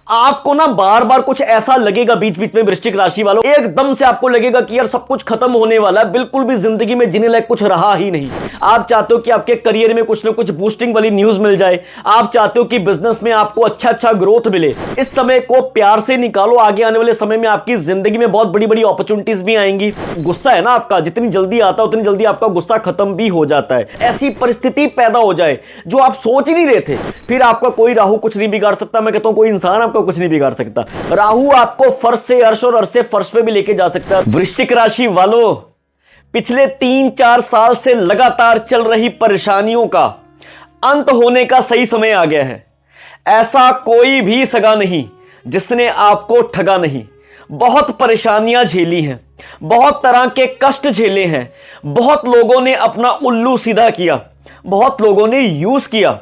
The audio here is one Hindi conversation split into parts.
आपको ना बार बार कुछ ऐसा लगेगा बीच बीच में वृश्चिक राशि वालों, एकदम से आपको लगेगा कि यार सब कुछ खत्म होने वाला है, बिल्कुल भी जिंदगी में जीने लायक कुछ रहा ही नहीं। आप चाहते हो कि आपके करियर में कुछ ना कुछ बूस्टिंग वाली न्यूज मिल जाए, आप चाहते हो कि बिजनेस में आपको अच्छा ग्रोथ मिले। इस समय को प्यार से निकालो, आगे आने वाले समय में आपकी जिंदगी में बहुत बड़ी बड़ी अपॉर्चुनिटीज भी आएंगी। गुस्सा है ना आपका, जितनी जल्दी आता है उतनी जल्दी आपका गुस्सा खत्म भी हो जाता है। ऐसी परिस्थिति पैदा हो जाए जो आप सोच ही नहीं रहे थे, फिर आपका कोई राहु कुछ नहीं बिगाड़ सकता। मैं कहता हूं कोई इंसान आपको कुछ नहीं बिगाड़ सकता। राहु आपको फर्श से अर्श और अर्श से फर्श पे भी लेके जा सकता है। वृश्चिक राशि वालों, पिछले 3-4 साल से लगातार चल रही परेशानियों का अंत होने का सही समय आ गया है। ऐसा कोई भी सगा नहीं जिसने आपको ठगा नहीं। बहुत परेशानियां झेली हैं, बहुत तरह के कष्ट झेले हैं, बहुत लोगों ने अपना उल्लू सीधा किया, बहुत लोगों ने यूज किया।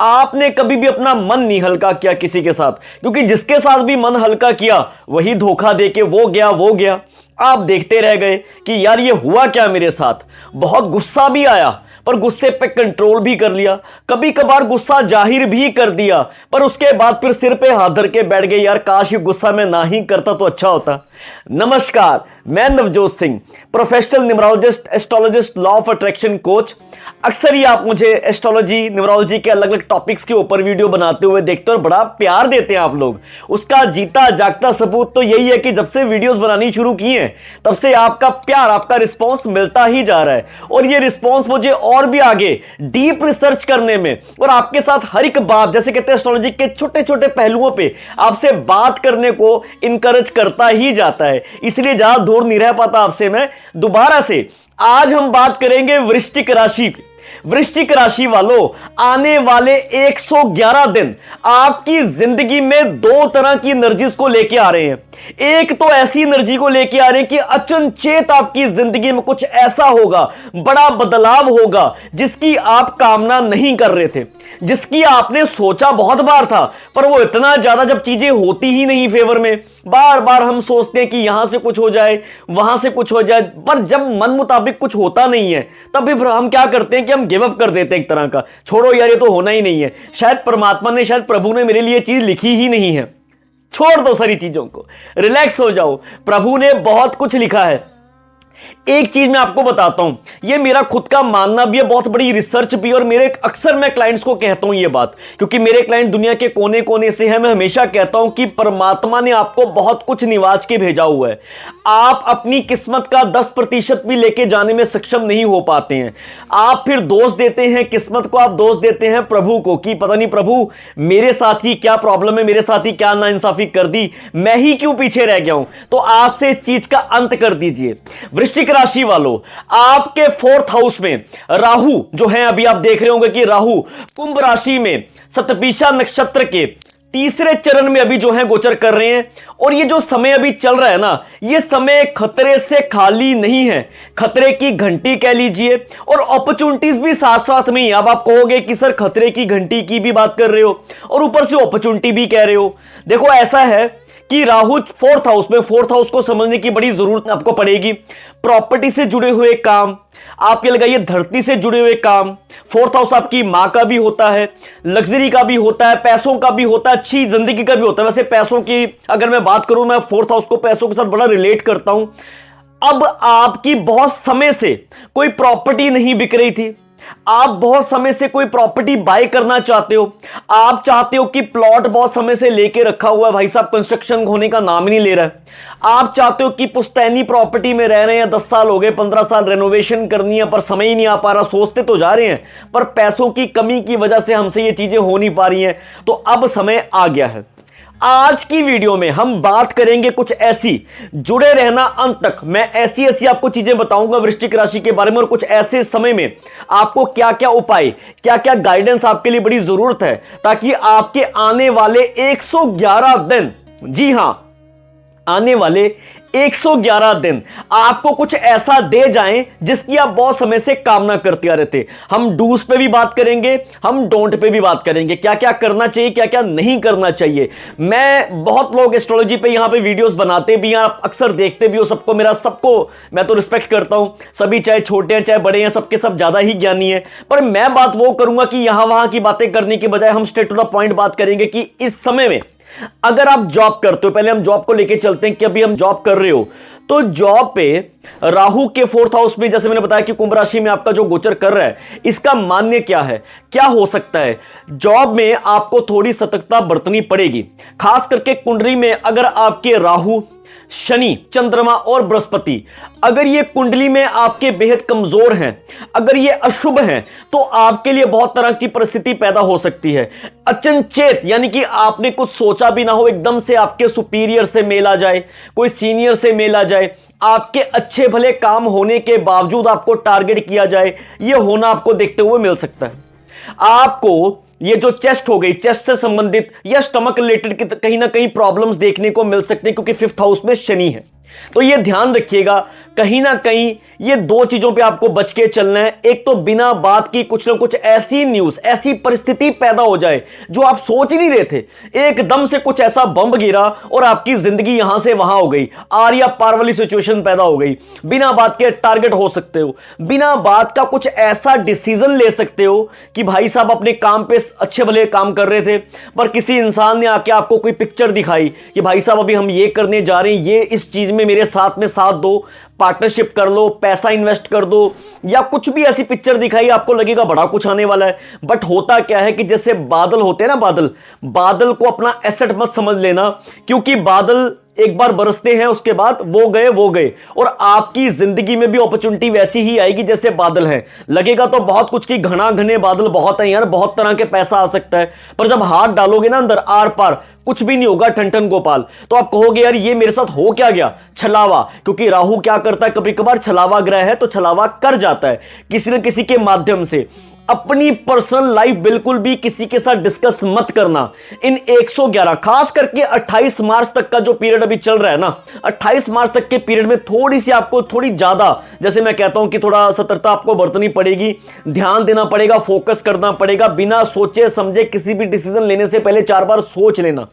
आपने कभी भी अपना मन नहीं हल्का किया किसी के साथ, क्योंकि जिसके साथ भी मन हल्का किया वही धोखा देके वो गया। आप देखते रह गए कि यार ये हुआ क्या मेरे साथ। बहुत गुस्सा भी आया पर गुस्से पे कंट्रोल भी कर लिया, कभी कभार गुस्सा जाहिर भी कर दिया, पर उसके बाद फिर सिर पे हाथ धर के बैठ गए, यार काश ये गुस्सा मैं ना ही करता तो अच्छा होता। नमस्कार, मैं Navjot Singh, professional numerologist, astrologist, law of attraction coach. अक्सर ही आप मुझे एस्ट्रोलॉजी, न्यूमरोलॉजी के अलग अलग टॉपिक्स के ऊपर वीडियो बनाते हुए देखते हो और बड़ा प्यार देते हैं आप लोग। उसका जीता जागता सबूत तो यही है कि जब से वीडियोस बनानी शुरू की हैं तब से आपका प्यार, आपका रिस्पॉन्स मिलता ही जा रहा है। और ये रिस्पॉन्स मुझे और भी आगे डीप रिसर्च करने में और आपके साथ हर एक बात, जैसे कहते हैं एस्ट्रोलॉजी के छोटे छोटे पहलुओं पे आपसे बात करने को इनकरेज करता ही जाता है। इसलिए ज्यादा दूर नहीं रह पाता आपसे मैं दोबारा से। आज हम बात करेंगे वृश्चिक राशि की। वृश्चिक राशि वालों, आने वाले 111 दिन आपकी जिंदगी में दो तरह की एनर्जीज को लेके आ रहे हैं। एक तो ऐसी एनर्जी को लेके आ रहे हैं कि अचनचेत आपकी जिंदगी में कुछ ऐसा होगा, बड़ा बदलाव होगा जिसकी आप कामना नहीं कर रहे थे, जिसकी आपने सोचा बहुत बार था, पर वो इतना ज्यादा जब चीजें होती ही नहीं फेवर में, बार बार हम सोचते हैं कि यहां से कुछ हो जाए, वहां से कुछ हो जाए, पर जब मन मुताबिक कुछ होता नहीं है तब भी हम क्या करते हैं कि हम गिव अप कर देते हैं एक तरह का, छोड़ो यार ये तो होना ही नहीं है, शायद परमात्मा ने, शायद प्रभु ने मेरे लिए चीज लिखी ही नहीं है, छोड़ दो सारी चीजों को, रिलैक्स हो जाओ, प्रभु ने बहुत कुछ लिखा है। एक चीज मैं आपको बताता हूं, ये मेरा खुद का मानना भी है, बहुत बड़ी रिसर्च भी, और मेरे अक्सर मैं क्लाइंट्स को कहता हूं ये बात, क्योंकि मेरे क्लाइंट दुनिया के कोने कोने से हैं। मैं हमेशा कहता हूं कि परमात्मा ने आपको बहुत कुछ निवाज के भेजा हुआ है। आप अपनी किस्मत का 10% भी लेके जाने में सक्षम नहीं हो पाते हैं। आप फिर दोष देते हैं किस्मत को, आप दोष देते हैं प्रभु को कि पता नहीं प्रभु मेरे साथ ही क्या प्रॉब्लम है, मेरे साथ ही क्या नाइंसाफी कर दी, मैं ही क्यों पीछे रह गया हूं। तो आज से इस चीज का अंत कर दीजिए। वृश्चिक राशि वालों, आपके 4th हाउस में राहु जो है, अभी आप देख रहे होंगे कि राहु कुंभ राशि में शतभिषा नक्षत्र के 3रे चरण में अभी जो है गोचर कर रहे हैं। और ये जो समय अभी चल रहा है ना, ये समय खतरे से खाली नहीं है, खतरे की घंटी कह लीजिए, और अपॉर्चुनिटीज भी साथ साथ में ही। अब आप कहोगे कि सर खतरे की घंटी की भी बात कर रहे हो और ऊपर से अपॉर्चुनिटी भी कह रहे हो। देखो ऐसा है कि राहु 4th हाउस में, 4th हाउस को समझने की बड़ी जरूरत आपको पड़ेगी। प्रॉपर्टी से जुड़े हुए काम, आप ये लगाइए धरती से जुड़े हुए काम। 4th हाउस आपकी मां का भी होता है, लग्जरी का भी होता है, पैसों का भी होता है, अच्छी जिंदगी का भी होता है। वैसे पैसों की अगर मैं बात करूं, मैं 4th हाउस को पैसों के साथ बड़ा रिलेट करता हूं। अब आपकी बहुत समय से कोई प्रॉपर्टी नहीं बिक रही थी, आप बहुत समय से कोई प्रॉपर्टी बाय करना चाहते हो, आप चाहते हो कि प्लॉट बहुत समय से लेके रखा हुआ है, भाई साहब कंस्ट्रक्शन होने का नाम ही नहीं ले रहा है। आप चाहते हो कि पुश्तैनी प्रॉपर्टी में रह रहे हैं, 10 साल हो गए, 15 साल, रेनोवेशन करनी है पर समय ही नहीं आ पा रहा, सोचते तो जा रहे हैं पर पैसों की कमी की वजह से हमसे ये चीजें हो नहीं पा रही हैं। तो अब समय आ गया है। आज की वीडियो में हम बात करेंगे कुछ ऐसी, जुड़े रहना अंत तक। मैं ऐसी ऐसी आपको चीजें बताऊंगा वृश्चिक राशि के बारे में, और कुछ ऐसे समय में आपको क्या क्या उपाय, क्या क्या गाइडेंस आपके लिए बड़ी जरूरत है, ताकि आपके आने वाले 111 दिन, जी हां आने वाले 111 दिन आपको कुछ ऐसा दे जाएं जिसकी आप बहुत समय से कामना करते आ रहे थे। हम डूज पे भी बात करेंगे, हम डोंट पे भी बात करेंगे, क्या क्या करना चाहिए, क्या क्या नहीं करना चाहिए। मैं बहुत लोग एस्ट्रोलॉजी पे यहां पे वीडियोस बनाते भी हैं, आप अक्सर देखते भी हो। सबको मैं तो रिस्पेक्ट करता हूं, सभी चाहे छोटे हैं चाहे बड़े हैं, सबके सब ज्यादा ही ज्ञानी है। पर मैं बात वो करूंगा कि यहां वहां की बातें करने की बजाय हम स्ट्रेट टू द पॉइंट बात करेंगे कि इस समय में अगर आप जॉब करते हो, पहले हम जॉब को लेके चलते हैं कि अभी हम जॉब कर रहे हो, तो जॉब पे राहु के 4th हाउस में, जैसे मैंने बताया कि कुंभ राशि में आपका जो गोचर कर रहा है, इसका मान्य क्या है, क्या हो सकता है। जॉब में आपको थोड़ी सतर्कता बरतनी पड़ेगी, खास करके कुंडली में अगर आपके राहु, शनि, चंद्रमा और बृहस्पति अगर ये कुंडली में आपके बेहद कमजोर हैं, अगर ये अशुभ हैं, तो आपके लिए बहुत तरह की परिस्थिति पैदा हो सकती है। अचंचेत यानी कि आपने कुछ सोचा भी ना हो, एकदम से आपके सुपीरियर से मेल आ जाए, कोई सीनियर से मेल आ जाए, आपके अच्छे भले काम होने के बावजूद आपको टारगेट किया जाए, यह होना आपको देखते हुए मिल सकता है। आपको ये जो चेस्ट हो गई, चेस्ट से संबंधित या स्टमक रिलेटेड कहीं ना कहीं प्रॉब्लम्स देखने को मिल सकते हैं, क्योंकि 5th हाउस में शनि है। तो ये ध्यान रखिएगा, कहीं ना कहीं ये दो चीजों पे आपको बच के चलना है। एक तो बिना बात की कुछ ना कुछ ऐसी न्यूज, ऐसी परिस्थिति पैदा हो जाए जो आप सोच ही नहीं रहे थे, एकदम से कुछ ऐसा बम गिरा और आपकी जिंदगी यहां से वहां हो गई, आर या पार वाली सिचुएशन पैदा हो गई। बिना बात के टारगेट हो सकते हो, बिना बात का कुछ ऐसा डिसीजन ले सकते हो कि भाई साहब अपने काम पे अच्छे भले काम कर रहे थे, पर किसी इंसान ने आके आपको कोई पिक्चर दिखाई कि भाई साहब अभी हम ये करने जा रहे हैं, ये इस चीज में मेरे साथ में साथ दो, पार्टनरशिप कर लो, पैसा इन्वेस्ट कर दो, या कुछ भी ऐसी पिक्चर दिखाई, आपको लगेगा बड़ा कुछ आने वाला है। बट होता क्या है कि जैसे बादल होते हैं ना, बादल को अपना एसेट मत समझ लेना, क्योंकि बादल एक बार बरसते हैं, उसके बाद वो गए। और आपकी जिंदगी में भी अपॉर्चुनिटी वैसी ही आएगी जैसे बादल है। लगेगा तो बहुत कुछ की घना घने बादल बहुत है यार, बहुत तरह के पैसा आ सकता है, पर जब हाथ डालोगे ना अंदर, आर पार कुछ भी नहीं होगा, ठन गोपाल। तो आप कहोगे यार ये मेरे साथ हो क्या गया, छलावा। क्योंकि राहु क्या करता है, कभी कभार छलावा ग्रह है तो छलावा कर जाता है किसी न किसी के माध्यम से। अपनी पर्सनल लाइफ बिल्कुल भी किसी के साथ डिस्कस मत करना इन 111, खास करके 28 मार्च तक का जो पीरियड अभी चल रहा है ना, 28 मार्च तक के पीरियड में थोड़ी सी आपको, थोड़ी ज्यादा, जैसे मैं कहता हूं कि थोड़ा सतर्कता आपको बरतनी पड़ेगी, ध्यान देना पड़ेगा, फोकस करना पड़ेगा। बिना सोचे समझे किसी भी डिसीजन लेने से पहले 4 बार सोच लेना।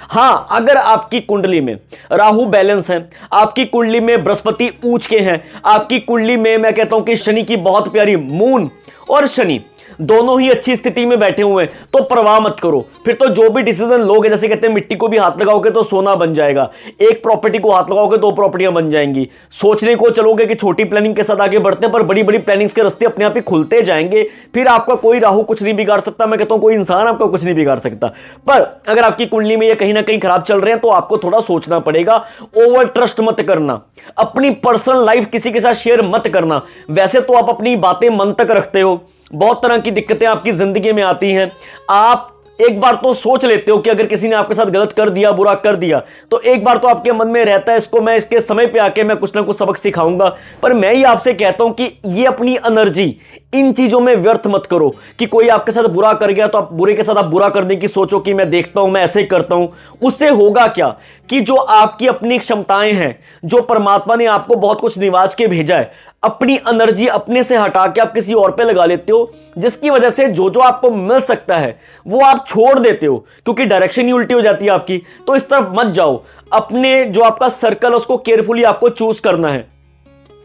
हां, अगर आपकी कुंडली में राहु बैलेंस है, आपकी कुंडली में बृहस्पति ऊंच के हैं, आपकी कुंडली में मैं कहता हूं कि शनि की बहुत प्यारी, मून और शनि दोनों ही अच्छी स्थिति में बैठे हुए हैं, तो परवाह मत करो। फिर तो जो भी डिसीजन लोगे, जैसे कहते हैं मिट्टी को भी हाथ लगाओगे तो सोना बन जाएगा, एक प्रॉपर्टी को हाथ लगाओगे 2 प्रॉपर्टियां बन जाएंगी। सोचने को चलोगे कि छोटी प्लानिंग के साथ आगे बढ़ते हैं, पर बड़ी बड़ी प्लानिंग्स के रास्ते अपने आप ही खुलते जाएंगे। फिर आपका कोई राहु कुछ नहीं बिगाड़ सकता, मैं कहता हूं कोई इंसान आपका कुछ नहीं बिगाड़ सकता। पर अगर आपकी कुंडली में ये कहीं ना कहीं खराब चल रहे हैं तो आपको थोड़ा सोचना पड़ेगा। ओवर ट्रस्ट मत करना, अपनी पर्सनल लाइफ किसी के साथ शेयर मत करना। वैसे तो आप अपनी बातें मन तक रखते हो, बहुत तरह की दिक्कतें आपकी जिंदगी में आती हैं, आप एक बार तो सोच लेते हो कि अगर किसी ने आपके साथ गलत कर दिया, बुरा कर दिया, तो एक बार तो आपके मन में रहता है इसको मैं इसके समय पे आके मैं कुछ ना कुछ सबक सिखाऊंगा। पर मैं ही आपसे कहता हूं कि ये अपनी एनर्जी इन चीजों में व्यर्थ मत करो कि कोई आपके साथ बुरा कर गया तो आप बुरे के साथ आप बुरा करने की सोचो कि मैं देखता हूं, मैं ऐसे करता हूं। उससे होगा क्या कि जो आपकी अपनी क्षमताएं हैं, जो परमात्मा ने आपको बहुत कुछ निवाज के भेजा है, अपनी एनर्जी अपने से हटा के आप किसी और पे लगा लेते हो, जिसकी वजह से जो जो आपको मिल सकता है वो आप छोड़ देते हो, क्योंकि डायरेक्शन ही उल्टी हो जाती है आपकी। तो इस तरफ मत जाओ, अपने जो आपका सर्कल है उसको केयरफुली आपको चूज करना है।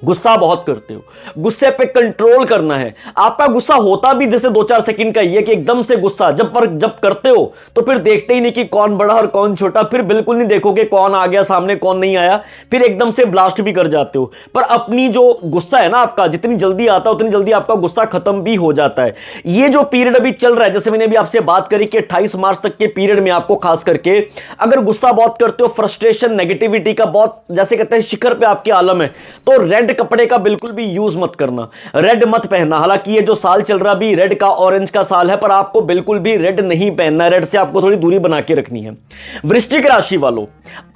गुस्सा बहुत करते हो, गुस्से पे कंट्रोल करना है। आपका गुस्सा होता भी जैसे 2-4 सेकंड का ही है कि एकदम से गुस्सा जब करते हो तो फिर देखते ही नहीं कि कौन बड़ा और कौन छोटा, फिर बिल्कुल नहीं देखोगे कौन आ गया सामने कौन नहीं आया, फिर एकदम से ब्लास्ट भी कर जाते हो। पर अपनी जो गुस्सा है ना आपका, जितनी जल्दी आता है उतनी जल्दी आपका गुस्सा खत्म भी हो जाता है। ये जो पीरियड अभी चल रहा है, जैसे मैंने अभी आपसे बात करी कि 28 मार्च तक के पीरियड में आपको खास करके अगर गुस्सा बहुत करते हो, फ्रस्ट्रेशन, नेगेटिविटी का बहुत जैसे कहते हैं शिखर पे आपके आलम है, तो रेड कपड़े का बिल्कुल भी यूज मत करना, रेड मत पहनना। हालांकि ये जो साल चल रहा भी रेड का, ऑरेंज का साल है, पर आपको बिल्कुल भी रेड नहीं पहनना, रेड से आपको थोड़ी दूरी बना के रखनी है। वृश्चिक राशि वालों,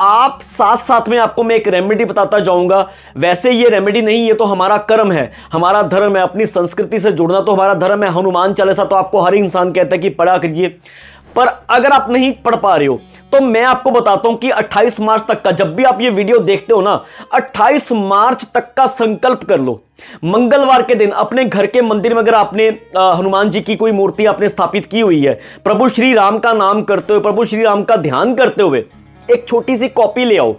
आप साथ साथ में आपको मैं एक रेमेडी बताता जाऊंगा। वैसे ये रेमेडी नहीं, ये तो हमारा कर्म है, हमारा धर्म है, अपनी संस्कृति से जुड़ना तो हमारा धर्म है। हनुमान चालीसा तो आपको हर इंसान कहता है कि पढ़ा करिए, पर अगर आप नहीं पढ़ पा रहे हो तो मैं आपको बताता हूं कि 28 मार्च तक का, जब भी आप ये वीडियो देखते हो ना, 28 मार्च तक का संकल्प कर लो। मंगलवार के दिन अपने घर के मंदिर में अगर आपने हनुमान जी की कोई मूर्ति आपने स्थापित की हुई है, प्रभु श्री राम का नाम करते हुए, प्रभु श्री राम का ध्यान करते हुए एक छोटी सी कॉपी ले आओ।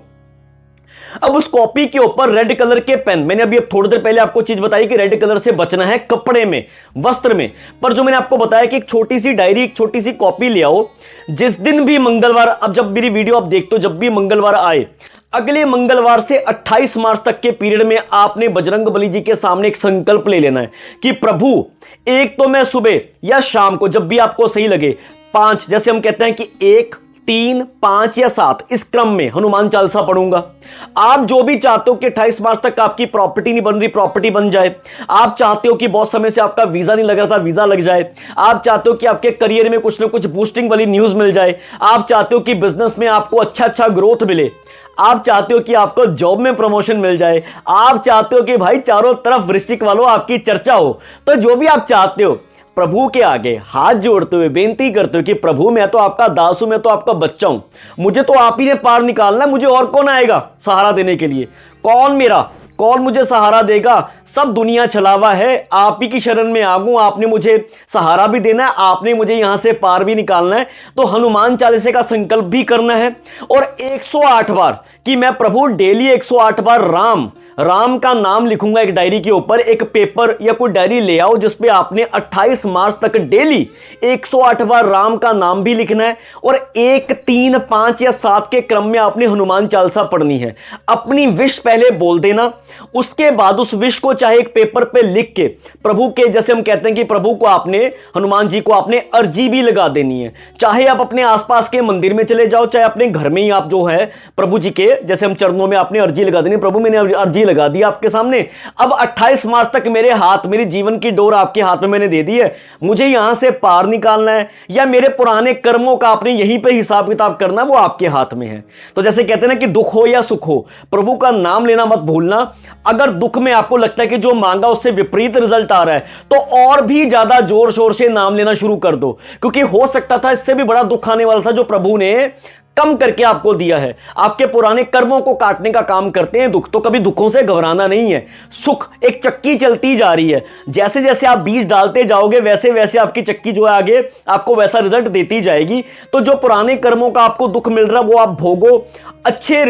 अब उस कॉपी के ऊपर रेड कलर के पेन, मैंने अभी अब थोड़ी देर पहले आपको चीज बताई कि रेड कलर से बचना है कपड़े में, वस्त्र में, पर जो मैंने आपको बताया कि एक छोटी सी डायरी, एक छोटी सी कॉपी ले आओ, जिस दिन भी मंगलवार, अब जब मेरी वीडियो आप देखते हो, जब भी मंगलवार आए, अगले मंगलवार से 28 मार्च तक के पीरियड में आपने बजरंगबली जी के सामने एक संकल्प ले लेना है कि प्रभु, एक तो मैं सुबह या शाम को जब भी आपको सही लगे 5, जैसे हम कहते हैं कि 1, 3, 5 या 7 इस क्रम में हनुमान चालीसा पढ़ूंगा। आप जो भी चाहते हो कि 28 मार्च तक आपकी प्रॉपर्टी नहीं बन रही, प्रॉपर्टी बन जाए। आप चाहते हो कि बहुत समय से आपका वीजा नहीं लग रहा था, वीजा लग जाए। आप चाहते हो कि आपके करियर में कुछ ना कुछ बूस्टिंग वाली न्यूज मिल जाए। आप चाहते हो कि बिजनेस में आपको अच्छा ग्रोथ मिले। आप चाहते हो कि आपको जॉब में प्रमोशन मिल जाए। आप चाहते हो कि भाई चारों तरफ वृश्चिक वालों आपकी चर्चा हो। तो जो भी आप चाहते हो, प्रभु के आगे हाथ जोड़ते हुए बेनती करते हो कि प्रभु, मैं तो आपका दास हूं, मैं तो आपका बच्चा हूं, मुझे तो आप ही ने पार निकालना है, मुझे और कौन आएगा सहारा देने के लिए? कौन मुझे सहारा देगा? सब दुनिया छलावा है, आप ही की शरण में आगू, आपने मुझे सहारा भी देना है, आपने मुझे यहां से पार भी निकालना है। तो हनुमान चालीसा का संकल्प भी करना है और 108 बार कि मैं प्रभु डेली 108 बार राम का नाम लिखूंगा एक डायरी के ऊपर। एक पेपर या कोई डायरी ले आओ जिसपे आपने 28 मार्च तक डेली 108 बार राम का नाम भी लिखना है और 1, 3, 5 या 7 के क्रम में आपने हनुमान चालीसा पढ़नी है। अपनी विश पहले बोल देना, उसके बाद उस विश को चाहे एक पेपर पे लिख के प्रभु के, जैसे हम कहते हैं कि प्रभु को आपने, हनुमान जी को आपने अर्जी भी लगा देनी है। चाहे आप अपने आसपास के मंदिर में चले जाओ, चाहे अपने घर में ही आप जो है प्रभु जी के, जैसे हम चरणों में आपने अर्जी लगा देनी, प्रभु मैंने अर्जी लगा दी आपके सामने, अब 28 मार्च तक मेरी जीवन की डोर आपके हाथ में मैंने दे दी है, मुझे यहां से पार निकालना है या मेरे पुराने कर्मों का आपने यहीं पे हिसाब किताब करना, वो आपके हाथ में है। तो जैसे कहते हैं ना कि दुख हो या सुख हो, प्रभु का नाम लेना मत भूलना। अगर दुख में आपको लगता है कि जो मांगा उससे विपरीत रिजल्ट आ रहा है, तो और भी ज्यादा जोर शोर से नाम लेना शुरू कर दो, क्योंकि हो सकता था इससे भी बड़ा दुख आने वाला था जो प्रभु ने कम करके आपको दिया है। आपके पुराने कर्मों को काटने का काम करते हैं दुख। तो कभी दुखों से घबराना नहीं है। सुख एक चक्की चलती जा रही है, जैसे जैसे आप बीज डालते जाओगे वैसे वैसे आपकी चक्की जो है आगे आपको वैसा रिजल्ट देती जाएगी। तो जो पुराने कर्मों का आपको दुख मिल रहा है वो आप भोगो। अच्छी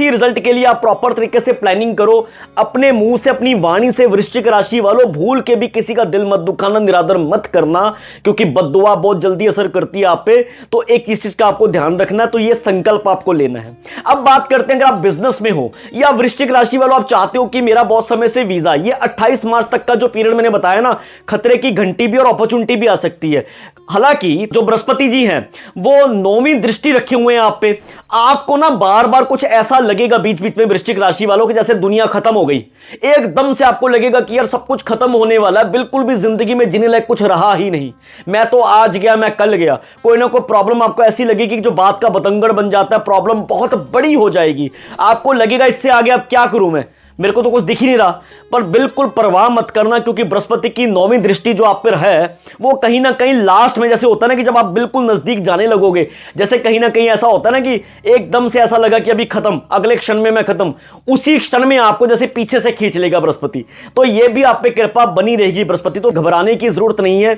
रिजल्ट के लिए आप प्रॉपर तरीके से प्लानिंग करो। अपने मुंह से, अपनी वाणी से वृश्चिक राशि वालों भूल के भी किसी का दिल मत दुखाना, निरादर मत करना, क्योंकि बद्दुआ बहुत जल्दी असर करती है आप पे। तो एक इस चीज का आपको ध्यान रखना, तो ये संकल्प आपको लेना है। अब बात करते हैं, अगर आप बिजनेस में हो या वृश्चिक राशि वालों आप चाहते हो कि मेरा बहुत समय से वीजा, ये 28 मार्च तक का जो पीरियड मैंने बताया ना, खतरे की घंटी भी और अपॉर्चुनिटी भी आ सकती है। हालांकि जो बृहस्पति जी हैं वो 9वीं दृष्टि रखे हुए हैं आप पे। आपको ना बार बार कुछ ऐसा लगेगा बीच बीच में वृश्चिक राशि वालों की जैसे दुनिया खत्म हो गई। एकदम से आपको लगेगा कि यार सब कुछ खत्म होने वाला है, बिल्कुल भी जिंदगी में जीने लायक कुछ रहा ही नहीं, मैं तो आज गया, मैं कल गया। कोई ना कोई प्रॉब्लम आपको ऐसी लगेगी कि जो बात का बतंगड़ बन जाता है, प्रॉब्लम बहुत बड़ी हो जाएगी। आपको लगेगा इससे आगे अब क्या करूं मैं, मेरे को तो कुछ दिख ही नहीं रहा। पर बिल्कुल परवाह मत करना, क्योंकि बृहस्पति की 9वीं दृष्टि जो आप पर है वो कहीं ना कहीं लास्ट में, जैसे होता है ना कि जब आप बिल्कुल नजदीक जाने लगोगे, जैसे कहीं ना कहीं ऐसा होता है ना कि एकदम से ऐसा लगा कि अभी खत्म, अगले क्षण में मैं खत्म, उसी क्षण में आपको जैसे पीछे से खींच लेगा बृहस्पति। तो ये भी आप पे कृपा बनी रहेगी बृहस्पति, तो घबराने की जरूरत नहीं है।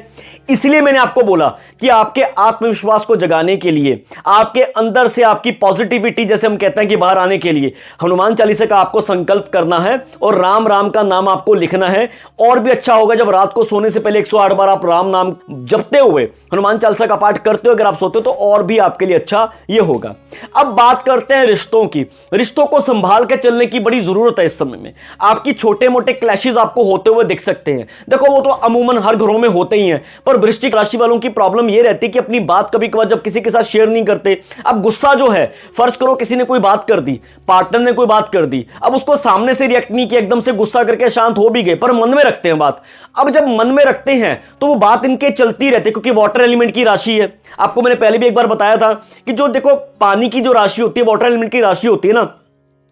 इसलिए मैंने आपको बोला कि आपके आत्मविश्वास को जगाने के लिए, आपके अंदर से आपकी पॉजिटिविटी जैसे हम कहते हैं कि बाहर आने के लिए हनुमान चालीसा का आपको संकल्प करना है और राम राम का नाम आपको लिखना है। और भी अच्छा होगा जब रात को सोने से पहले 108 बार आप राम नाम जपते हुए हनुमान चालीसा का पाठ करते हो, अगर आप सोते हो तो और भी आपके लिए अच्छा यह होगा। अब बात करते हैं रिश्तों की। रिश्तों को संभाल के चलने की बड़ी जरूरत है इस समय में। आपकी छोटे मोटे क्लैशेस आपको होते हुए दिख सकते हैं, देखो वो तो अमूमन हर घरों में होते ही हैं, पर वृश्चिक राशि वालों की प्रॉब्लम यह रहती है कि अपनी बात कभी कभार जब किसी के साथ शेयर नहीं करते। अब गुस्सा जो है, फर्ज करो किसी ने कोई बात कर दी, पार्टनर ने कोई बात कर दी, अब उसको सामने से रिएक्ट नहीं किया, एकदम से गुस्सा करके शांत हो भी गए, पर मन में रखते हैं बात। अब जब मन में रखते हैं तो वो बात इनके चलती रहती है, क्योंकि वाटर एलिमेंट की राशि है। आपको मैंने पहले भी एक बार बताया था कि जो देखो पानी की जो राशि होती है, वाटर एलिमेंट की राशि होती है ना,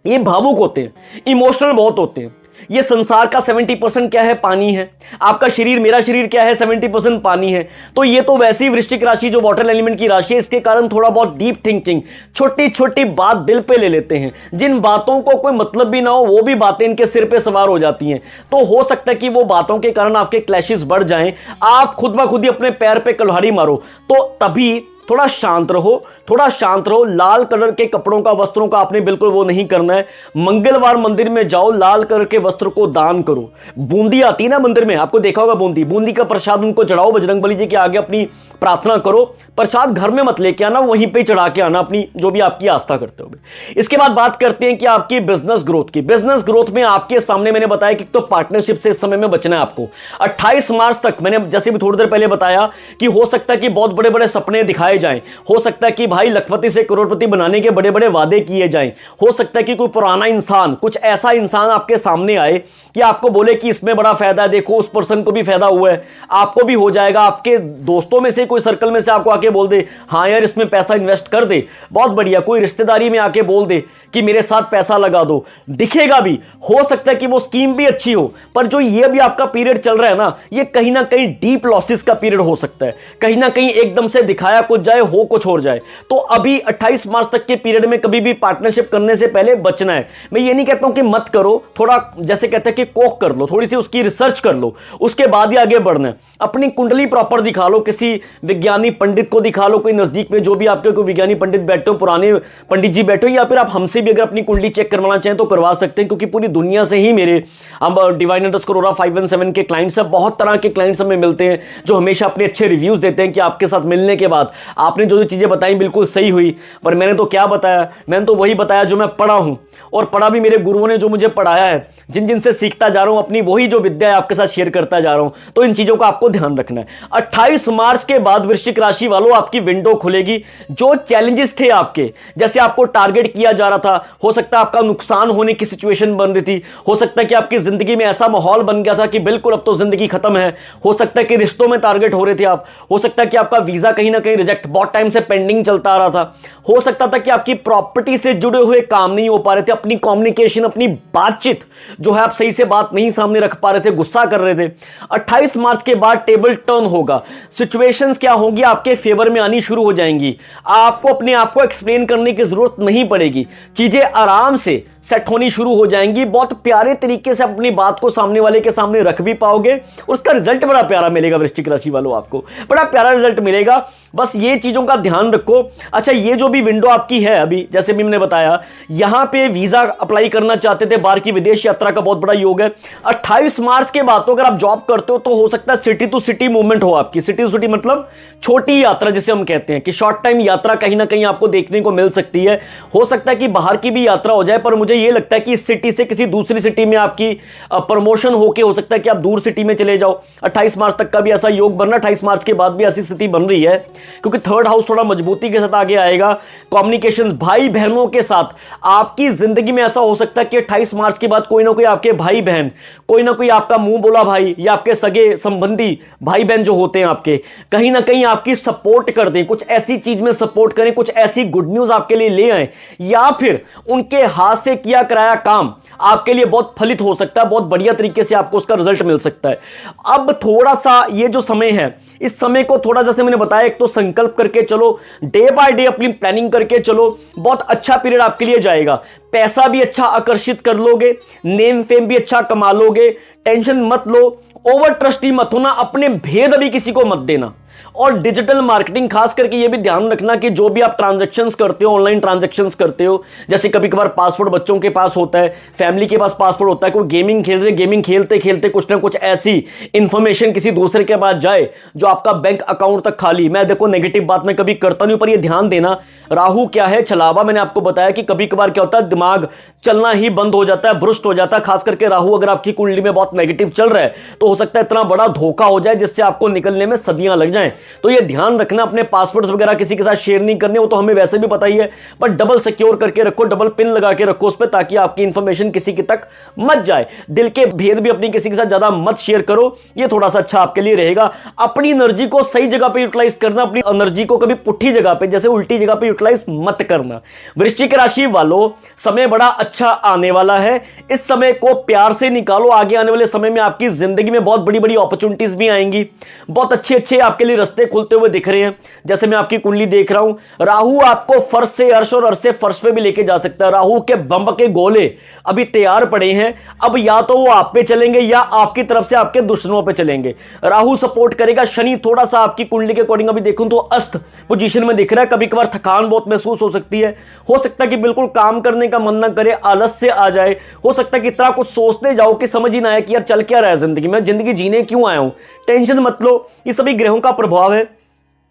ये भावुक होते हैं, इमोशनल बहुत होते हैं। ये संसार का 70% क्या है, पानी है। आपका शरीर, मेरा शरीर क्या है, 70% पानी है। तो ये तो वैसी वृश्चिक राशि जो वाटर एलिमेंट की राशि है, इसके कारण थोड़ा बहुत डीप थिंकिंग, छोटी छोटी बात दिल पे ले लेते हैं। जिन बातों को कोई मतलब भी ना हो वो भी बातें इनके सिर पे सवार हो जाती हैं। तो हो सकता है कि वो बातों के कारण आपके क्लैशेस बढ़ जाएं, आप खुद ब खुद ही अपने पैर पे कुल्हाड़ी मारो। तो तभी थोड़ा शांत रहो, थोड़ा शांत रहो। लाल कलर के कपड़ों का, वस्त्रों का आपने बिल्कुल वो नहीं करना है। मंगलवार मंदिर में जाओ, लाल कलर के वस्त्र को दान करो। बूंदी आती है ना मंदिर में, आपको देखा होगा, बूंदी, बूंदी का प्रसाद उनको चढ़ाओ, बजरंगबली जी के आगे अपनी प्रार्थना करो। प्रसाद घर में मत लेके आना, वहीं पे चढ़ा के आना, अपनी जो भी आपकी आस्था करते हो। इसके बाद बात करते हैं कि आपकी बिजनेस ग्रोथ की। बिजनेस ग्रोथ में आपके सामने मैंने बताया कि तो पार्टनरशिप से इस समय में बचना है आपको। 28 मार्च तक मैंने जैसे भी थोड़ी देर पहले बताया कि हो सकता है कि बहुत बड़े बड़े सपने दिखाए जाएं, हो सकता है कि भाई लखपति से करोड़पति बनाने के बड़े बड़े वादे किए जाएं, हो सकता है कि कोई पुराना इंसान, कुछ ऐसा इंसान आपके सामने आए कि आपको बोले कि इसमें बड़ा फायदा है, देखो उस पर्सन को भी फायदा हुआ है, आपको भी हो जाएगा। आपके दोस्तों में से कोई सर्कल में से आपको आके बोल दे हाँ यार इसमें पैसा इन्वेस्ट कर दे, बहुत बढ़िया। कोई रिश्तेदारी में आके बोल दे कि मेरे साथ पैसा लगा दो, दिखेगा भी। हो सकता है कि वो स्कीम भी अच्छी हो, पर जो ये भी आपका पीरियड चल रहा है ना, ये कहीं ना कहीं डीप लॉसेस का पीरियड हो सकता है। कहीं ना कहीं एकदम से दिखाया कुछ जाए, हो कुछ और जाए। तो अभी 28 मार्च तक के पीरियड में कभी भी पार्टनरशिप करने से पहले बचना है। मैं ये नहीं कहता हूं कि मत करो, थोड़ा जैसे कहते हैं कि कोक कर लो, थोड़ी सी उसकी रिसर्च कर लो, उसके बाद ही आगे बढ़ना है। अपनी कुंडली प्रॉपर दिखा लो, किसी विज्ञानी पंडित को दिखा लो, कोई नजदीक में जो भी आपके कोई विज्ञानी पंडित बैठे हो, पुराने पंडित जी बैठे हो, या फिर आप हमसे भी अगर अपनी कुंडली चेक करवाना चाहें तो करवा सकते हैं। क्योंकि पूरी दुनिया से ही मेरे Divine_Aura 517 के क्लाइंट्स हैं, बहुत तरह के क्लाइंट्स हमें मिलते हैं जो हमेशा अपने अच्छे रिव्यूज देते हैं कि आपके साथ मिलने के बाद आपने जो जो चीजें बताई बिल्कुल सही हुई। पर मैंने तो क्या बताया, मैंने तो वही बताया जो मैं पढ़ा हूं, और पढ़ा भी मेरे गुरुओं ने जो मुझे पढ़ाया है, जिन जिन से सीखता जा रहा हूं, अपनी वही जो विद्या है आपके साथ शेयर करता जा रहा हूं। तो इन चीजों का आपको ध्यान रखना है। 28 मार्च के बाद वृश्चिक राशि वालों आपकी विंडो खुलेगी। जो चैलेंजेस थे आपके, जैसे आपको टारगेट किया जा रहा था, हो सकता है आपका नुकसान होने की सिचुएशन बन रही थी, हो सकता है कि आपकी जिंदगी में ऐसा माहौल बन गया था कि बिल्कुल अब तो जिंदगी खत्म है, हो सकता है कि रिश्तों में टारगेट हो रहे थे आप, हो सकता है कि आपका वीजा कहीं ना कहीं रिजेक्ट बहुत टाइम से पेंडिंग चलता आ रहा था, हो सकता था कि आपकी प्रॉपर्टी से जुड़े हुए काम नहीं हो पा रहे थे, अपनी कम्युनिकेशन, अपनी बातचीत जो है आप सही से बात नहीं सामने रख पा रहे थे, गुस्सा कर रहे थे। 28 मार्च के बाद टेबल टर्न होगा, सिचुएशंस क्या होंगी आपके फेवर में आनी शुरू हो जाएंगी। आपको अपने आप को एक्सप्लेन करने की जरूरत नहीं पड़ेगी, चीजें आराम से सेट होनी शुरू हो जाएंगी। बहुत प्यारे तरीके से अपनी बात को सामने वाले के सामने रख भी पाओगे, और उसका रिजल्ट बड़ा प्यारा मिलेगा। वृश्चिक राशि वालों आपको बड़ा प्यारा रिजल्ट मिलेगा, बस ये चीजों का ध्यान रखो। अच्छा, ये जो भी विंडो आपकी है अभी, जैसे भी मैंने बताया, यहां पे वीजा अप्लाई करना चाहते थे, बाहर की विदेश यात्रा का बहुत बड़ा योग है। 28 मार्च के बाद तो अगर आप जॉब करते हो तो हो सकता है सिटी टू सिटी मूवमेंट हो आपकी। सिटी टू सिटी मतलब छोटी यात्रा जिसे हम कहते हैं, कि शॉर्ट टाइम यात्रा कहीं ना कहीं आपको देखने को मिल सकती है। हो सकता है कि बाहर की भी यात्रा हो जाए, पर मुझे यह लगता है कि इस सिटी से किसी दूसरी सिटी में आपकी प्रमोशन होके हो सकता है कि आप दूर सिटी में चले जाओ। 28 मार्च तक का भी ऐसा योग बनना, 28 मार्च के बाद भी ऐसी स्थिति बन रही है, क्योंकि थर्ड हाउस थोड़ा मजबूती के साथ आगे आएगा। कम्युनिकेशन भाई बहनों के साथ आपकी जिंदगी में ऐसा हो सकता है कि 28 मार्च के बाद कोई ना कोई आपके भाई बहन, कोई ना कोई आपका मुंह बोला भाई, या आपके सगे संबंधी भाई बहन जो होते हैं आपके, कहीं ना कहीं आपकी सपोर्ट कर दें, कुछ ऐसी चीज में सपोर्ट करें, कुछ ऐसी गुड न्यूज आपके लिए ले आए, या फिर उनके हाथ से किया कराया काम आपके लिए बहुत फलित हो सकता है, बहुत बढ़िया तरीके से आपको उसका रिजल्ट मिल सकता है। अब थोड़ा सा ये जो समय है, इस समय को थोड़ा, जैसे मैंने बताया, एक तो संकल्प करके चलो, डे बाय डे अपनी प्लानिंग करके चलो, बहुत अच्छा पीरियड आपके लिए जाएगा। पैसा भी अच्छा आकर्षित कर लोगे, नेम फेम भी अच्छा कमा लोगे, टेंशन मत लो, ओवर ट्रस्टी मत होना, अपने भेद अभी किसी को मत देना। और डिजिटल मार्केटिंग खास करके ये भी ध्यान रखना कि जो भी आप ट्रांजैक्शंस करते हो, ऑनलाइन ट्रांजैक्शंस करते हो, जैसे कभी कभार पासवर्ड बच्चों के पास होता है, फैमिली के पास पासवर्ड होता है, कोई गेमिंग खेल रहे, गेमिंग खेलते खेलते कुछ ना कुछ ऐसी इंफॉर्मेशन किसी दूसरे के पास जाए जो आपका बैंक अकाउंट तक खाली। मैं देखो नेगेटिव बात मैं कभी करता नहीं, पर ये ध्यान देना, राहु क्या है, छलावा। मैंने आपको बताया कि कभी कभार क्या होता है, दिमाग चलना ही बंद हो जाता है, भ्रष्ट हो जाता है। खास करके राहु अगर आपकी कुंडली में बहुत नेगेटिव चल रहा है तो हो सकता है इतना बड़ा धोखा हो जाए जिससे आपको निकलने में सदियां लग जाएं। तो ये ध्यान रखना, अपने पासवर्ड्स वगैरह किसी के साथ शेयर नहीं करने, वो तो हमें वैसे भी पता ही है, पर डबल सिक्योर करके रखो, डबल पिन लगा के रखो उस पर, ताकि आपकी इंफॉर्मेशन किसी के तक मत जाए। दिल के भेद भी अपनी किसी के साथ ज्यादा मत शेयर करो, ये थोड़ा सा अच्छा आपके लिए रहेगा। अपनी एनर्जी को सही जगह पे यूटिलाइज करना, अपनी एनर्जी को कभी पुट्ठी जगह पे, जैसे उल्टी जगह पे यूटिलाइज मत करना। वृश्चिक राशि वालों, समय बड़ा अच्छा आने वाला है, इस समय को प्यार से निकालो। आगे आने वाले समय में आपकी जिंदगी में बहुत बड़ी बड़ी अपॉर्चुनिटीज भी आएंगी, बहुत अच्छे अच्छे आपके लिए रास्ते खुलते हुए दिख रहे हैं। जैसे मैं आपकी कुंडली देख रहा हूं, राहु आपको फर्श से अर्श और अर्श से फर्श पे भी लेके जा सकता है। राहु के बम के गोले अभी तैयार पड़े हैं। अब या तो वो आप पे चलेंगे या आपकी तरफ से आपके दुश्मनों पे चलेंगे। राहु सपोर्ट करेगा। शनि थोड़ा सा आपकी कुंडली के अकॉर्डिंग अभी देखूं तो अस्त पोजीशन में दिख रहा है। कभी कभार थकान बहुत महसूस हो सकती है। हो सकता है कि बिल्कुल काम करने का मन ना करे, आलस से आ जाए। हो सकता है कि इतना कुछ सोचते जाओ कि समझ ही ना आए कि यार चल क्या रहा है जिंदगी में, जिंदगी जीने क्यों आया हूं। टेंशन मत लो, ये सभी ग्रहों का प्रभाव है,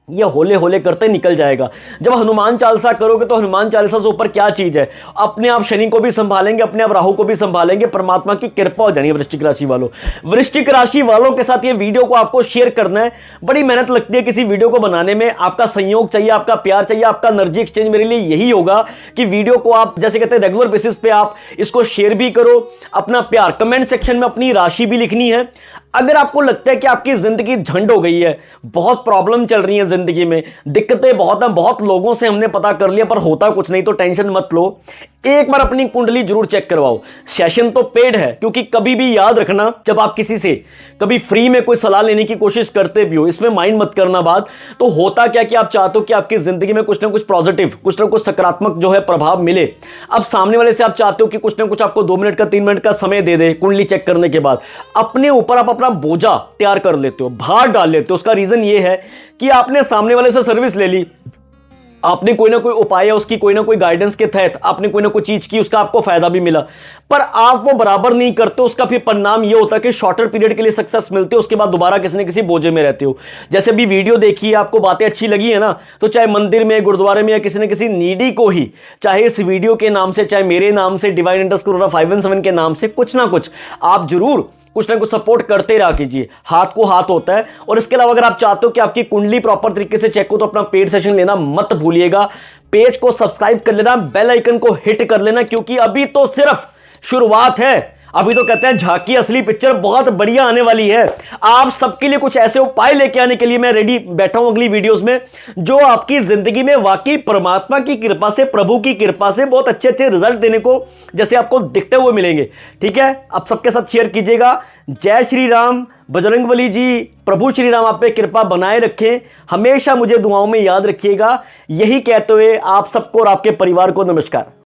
ये होले होले करते निकल जाएगा। जब हनुमान चालीसा करोगे तो हनुमान चालीसा से ऊपर क्या चीज है, अपने आप शनि को भी संभालेंगे, अपने आप राहु को भी संभालेंगे, परमात्मा की कृपा हो जानी है। वृश्चिक राशि वालों, वृश्चिक राशि वालों के साथ ये वीडियो को आपको शेयर करना है। बड़ी मेहनत लगती है किसी वीडियो को बनाने में, आपका सहयोग चाहिए, आपका प्यार चाहिए, आपका एनर्जी एक्सचेंज मेरे लिए यही होगा कि वीडियो को आप जैसे कहते हैं रेगुलर बेसिस पे आप इसको शेयर भी करो। अपना प्यार कमेंट सेक्शन में अपनी राशि भी लिखनी है। अगर आपको लगता है कि आपकी जिंदगी झंड हो गई है, बहुत प्रॉब्लम चल रही है जिंदगी में, दिक्कतें बहुत हैं, बहुत लोगों से हमने पता कर लिया पर होता कुछ नहीं, तो टेंशन मत लो, एक बार अपनी कुंडली जरूर चेक करवाओ। सेशन तो पेड है, क्योंकि कभी भी याद रखना, जब आप किसी से कभी फ्री में कोई सलाह लेने की कोशिश करते भी हो, इसमें माइंड मत करना बात, तो होता क्या कि आप चाहते हो कि आपकी जिंदगी में कुछ ना कुछ पॉजिटिव, कुछ ना कुछ सकारात्मक जो है प्रभाव मिले। अब सामने वाले से आप चाहते हो कि कुछ ना कुछ आपको 2 मिनट का 3 मिनट का समय दे दे कुंडली चेक करने के बाद, अपने ऊपर आप अपना बोझा तैयार कर लेते हो, भार डाल लेते हो। उसका रीजन ये है कि आपने सामने वाले से सर्विस ले ली, आपने कोई ना कोई उपाय है उसकी, कोई ना कोई गाइडेंस के तहत आपने कोई ना कोई चीज की, उसका आपको फायदा भी मिला, पर आप वो बराबर नहीं करते। उसका फिर परिणाम ये होता है कि शॉर्टर पीरियड के लिए सक्सेस मिलते हो, उसके बाद दोबारा किसी न किसी बोझे में रहते हो। जैसे अभी वीडियो देखी है, आपको बातें अच्छी लगी है ना, तो चाहे मंदिर में, गुरुद्वारे में या किसी न किसी नीडी को ही, चाहे इस वीडियो के नाम से, चाहे मेरे नाम से, divine_517 के नाम से, कुछ ना कुछ आप जरूर कुछ ना कुछ सपोर्ट करते रहा कीजिए। हाथ को हाथ होता है। और इसके अलावा अगर आप चाहते हो कि आपकी कुंडली प्रॉपर तरीके से चेक हो, तो अपना पेड सेशन लेना मत भूलिएगा। पेज को सब्सक्राइब कर लेना, बेल आइकन को हिट कर लेना, क्योंकि अभी तो सिर्फ शुरुआत है। अभी तो कहते हैं झांकी, असली पिक्चर बहुत बढ़िया आने वाली है। आप सबके लिए कुछ ऐसे उपाय लेके आने के लिए मैं रेडी बैठा हूं अगली वीडियोस में, जो आपकी जिंदगी में वाकई परमात्मा की कृपा से, प्रभु की कृपा से बहुत अच्छे अच्छे रिजल्ट देने को जैसे आपको दिखते हुए मिलेंगे। ठीक है, आप सबके साथ शेयर कीजिएगा। जय श्री राम, बजरंगबली जी, प्रभु श्री राम आप पे कृपा बनाए रखें। हमेशा मुझे दुआओं में याद रखिएगा। यही कहते हुए आप सबको और आपके परिवार को नमस्कार।